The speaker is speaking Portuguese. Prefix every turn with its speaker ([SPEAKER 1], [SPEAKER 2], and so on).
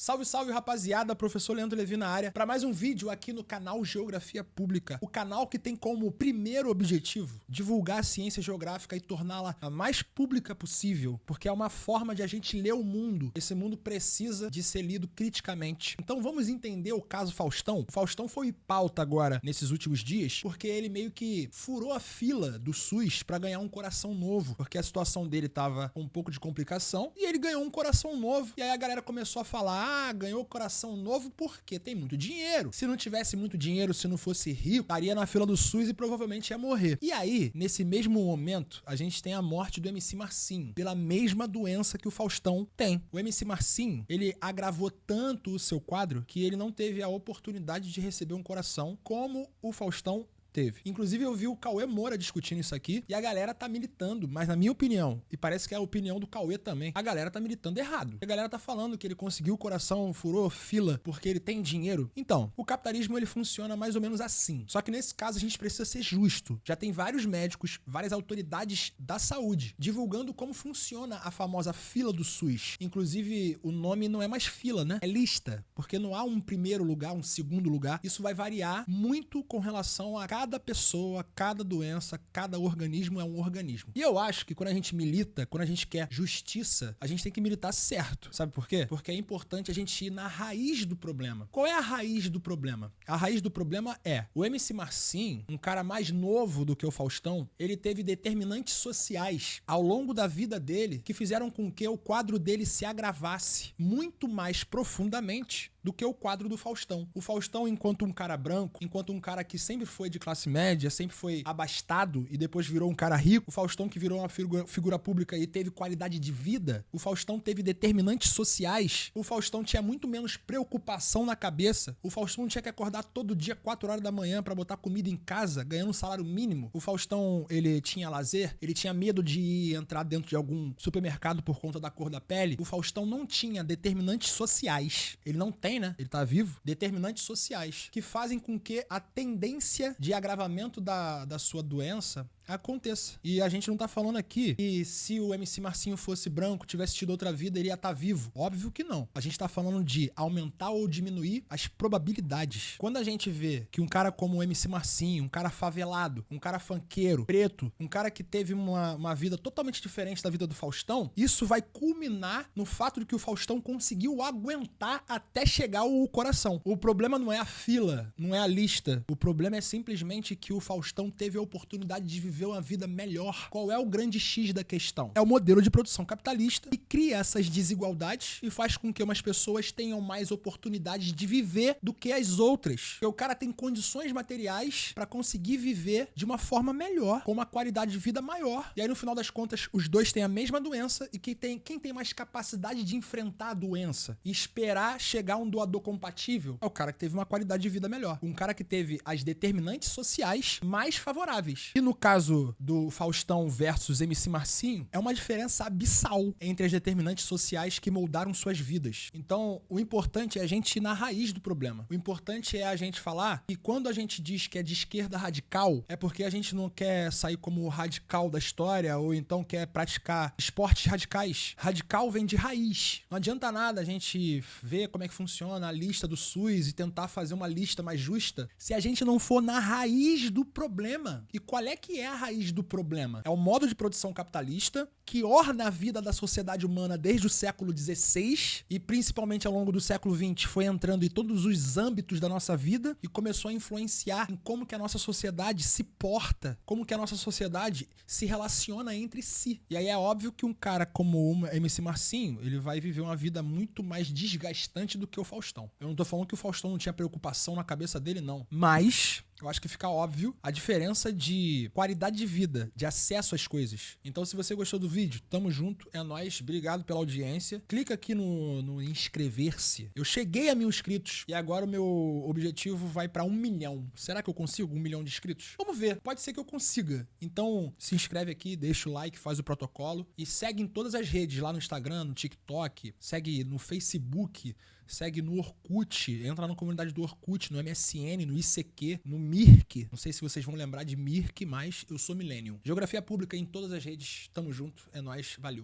[SPEAKER 1] Salve, salve, rapaziada, professor Leandro Levi na área, para mais um vídeo aqui no canal Geografia Pública, o canal que tem como primeiro objetivo divulgar a ciência geográfica e torná-la a mais pública possível, porque é uma forma de a gente ler o mundo. Esse mundo precisa de ser lido criticamente. Então vamos entender o caso Faustão. O Faustão foi pauta agora nesses últimos dias, porque ele meio que furou a fila do SUS para ganhar um coração novo, porque a situação dele tava com um pouco de complicação e ele ganhou um coração novo. E aí a galera começou a falar: ganhou coração novo porque tem muito dinheiro. Se não tivesse muito dinheiro, se não fosse rico, estaria na fila do SUS e provavelmente ia morrer. E aí, nesse mesmo momento, a gente tem a morte do MC Marcinho, pela mesma doença que o Faustão tem. O MC Marcinho, ele agravou tanto o seu quadro que ele não teve a oportunidade de receber um coração como o Faustão teve. Inclusive eu vi o Cauê Moura discutindo isso aqui e a galera tá militando, mas na minha opinião, e parece que é a opinião do Cauê também, a galera tá militando errado. A galera tá falando que ele conseguiu o coração, furou fila porque ele tem dinheiro. Então, o capitalismo ele funciona mais ou menos assim. Só que nesse caso a gente precisa ser justo. Já tem vários médicos, várias autoridades da saúde divulgando como funciona a famosa fila do SUS. Inclusive o nome não é mais fila, né? É lista, porque não há um primeiro lugar, um segundo lugar. Isso vai variar muito com relação a cada pessoa, cada doença, cada organismo é um organismo. E eu acho que quando a gente milita, quando a gente quer justiça, a gente tem que militar certo. Sabe por quê? Porque é importante a gente ir na raiz do problema. Qual é a raiz do problema? A raiz do problema é o MC Marcinho, um cara mais novo do que o Faustão, ele teve determinantes sociais ao longo da vida dele que fizeram com que o quadro dele se agravasse muito mais profundamente do que o quadro do Faustão. O Faustão, enquanto um cara branco, enquanto um cara que sempre foi de classe média, sempre foi abastado e depois virou um cara rico, o Faustão que virou uma figura pública e teve qualidade de vida, o Faustão teve determinantes sociais, o Faustão tinha muito menos preocupação na cabeça, o Faustão tinha que acordar todo dia 4 horas da manhã pra botar comida em casa, ganhando um salário mínimo. O Faustão, ele tinha lazer, ele tinha medo de entrar dentro de algum supermercado por conta da cor da pele. O Faustão não tinha determinantes sociais. Ele não tem, né? Ele tá vivo. Determinantes sociais que fazem com que a tendência de agravamento da sua doença aconteça. E a gente não tá falando aqui que se o MC Marcinho fosse branco, tivesse tido outra vida, ele ia estar vivo. Óbvio que não. A gente tá falando de aumentar ou diminuir as probabilidades. Quando a gente vê que um cara como o MC Marcinho, um cara favelado, um cara funkeiro, preto, um cara que teve uma vida totalmente diferente da vida do Faustão, isso vai culminar no fato de que o Faustão conseguiu aguentar até chegar o coração. O problema não é a fila, não é a lista. O problema é simplesmente que o Faustão teve a oportunidade de viver uma vida melhor. Qual é o grande X da questão? É o modelo de produção capitalista que cria essas desigualdades e faz com que umas pessoas tenham mais oportunidades de viver do que as outras. Porque o cara tem condições materiais para conseguir viver de uma forma melhor, com uma qualidade de vida maior. E aí, no final das contas, os dois têm a mesma doença e quem tem mais capacidade de enfrentar a doença e esperar chegar um doador compatível é o cara que teve uma qualidade de vida melhor. Um cara que teve as determinantes sociais mais favoráveis. E no caso do Faustão versus MC Marcinho, é uma diferença abissal entre as determinantes sociais que moldaram suas vidas. Então, o importante é a gente ir na raiz do problema. O importante é a gente falar que quando a gente diz que é de esquerda radical, é porque a gente não quer sair como o radical da história ou então quer praticar esportes radicais. Radical vem de raiz. Não adianta nada a gente ver como é que funciona a lista do SUS e tentar fazer uma lista mais justa se a gente não for na raiz do problema. E qual é que é a raiz do problema? É o modo de produção capitalista que orna a vida da sociedade humana desde o século XVI e principalmente ao longo do século XX foi entrando em todos os âmbitos da nossa vida e começou a influenciar em como que a nossa sociedade se porta, como que a nossa sociedade se relaciona entre si. E aí é óbvio que um cara como o MC Marcinho, ele vai viver uma vida muito mais desgastante do que o Faustão. Eu não tô falando que o Faustão não tinha preocupação na cabeça dele, não. Mas eu acho que fica óbvio a diferença de qualidade de vida, de acesso às coisas. Então, se você gostou do vídeo, tamo junto, é nóis, obrigado pela audiência. Clica aqui no inscrever-se. Eu cheguei a 1000 inscritos e agora o meu objetivo vai pra 1 milhão. Será que eu consigo 1 milhão de inscritos? Vamos ver, pode ser que eu consiga. Então, se inscreve aqui, deixa o like, faz o protocolo e segue em todas as redes, lá no Instagram, no TikTok, segue no Facebook, segue no Orkut, entra na comunidade do Orkut, no MSN, no ICQ, no Mirk. Não sei se vocês vão lembrar de Mirk, mas eu sou Millennium. Geografia Pública em todas as redes, tamo junto, é nóis, valeu.